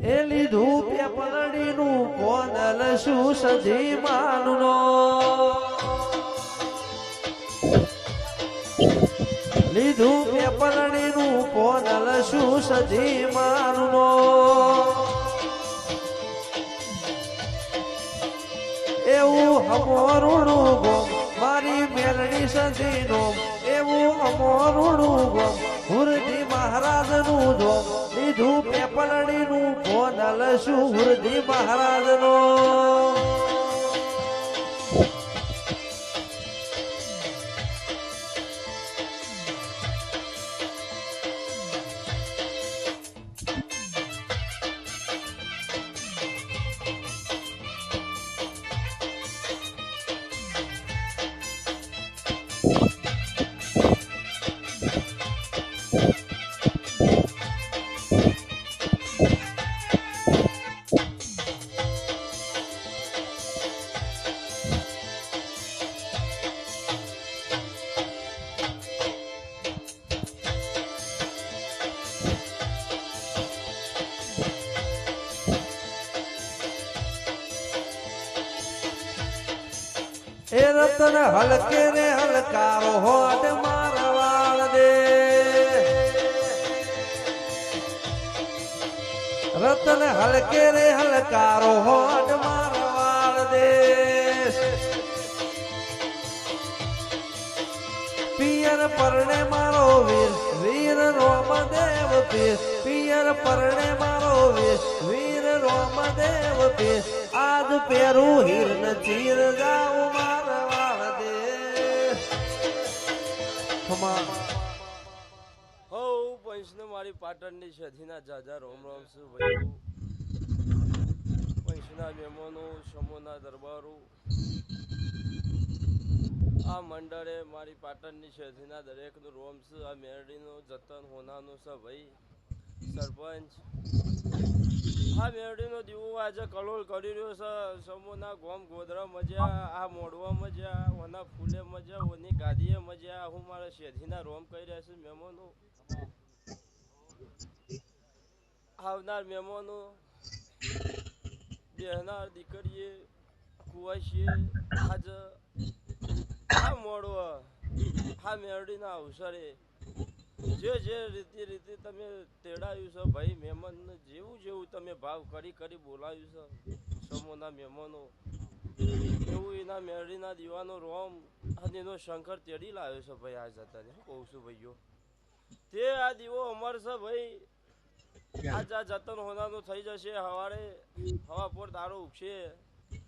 એ લીધું પેપલડીનું કોણ લશું સધી માનનો લીધું પેપલડીનું કોણ લશું સધી માનનો એવું અમોરુણું ગોમ મારી મેલડી સધીનો એવું અમોરુણું ગોમ હુરજી મહારાજનું જોમ લીધું પેપલડીનું કોણ લશું હુરજી મહારાજનો એ રતન હલકે રે હલકારો હોટ મારવાળ દે રતન હલકે રે હલકારો હોટ મારવાળ દે પિયર પરણે મારો વીર વીર રોમદેવ પીર પિયર પરણે મારો વીર વીર રોમદેવ પીર આજ પેરું હિરન ચીર જાઉં મારી પાટણની સધીના જાજા રોમ રોમ છું ભાઈ પંચના મહેમાનો સમૂહના દરબારો આ મંડળે મારી પાટણની સધીના દરેકનું રોમ છે આ મેરડીનું જતન હોનાનું છે ભાઈ સરપંચ આ મેરડીનો દીવો આજે કલોલ કરી રહ્યો છે સમૂહના ગોમ ગોધરા મજા આ મોડવા મજા ઓના ફૂલે મજા ઓની ગાદીએ મજા હું મારા સધીના રોમ કહી રહ્યા છું મહેમાનો આવનાર મહેમાનો બેહનાર દીકરીએ કુવાશીએ આજ આ મોડવા આ મેરડીના અવસરે જે રીતે તમે તેડાવ્યું છે ભાઈ મહેમાનને જેવું તમે ભાવ કરી બોલાવ્યું છે સમૂહના મહેમાનો એવું એના મેરડીના દીવાનો રોમ અને એનો શંકર તેડી લાવ્યો છે ભાઈ આ જતા હું કહું છું ભાઈઓ તે આ દીવો અમર છે ભાઈ આજ આ જતન હોનાનું થઈ જશે હવારે હવા પર દારો ઉગશે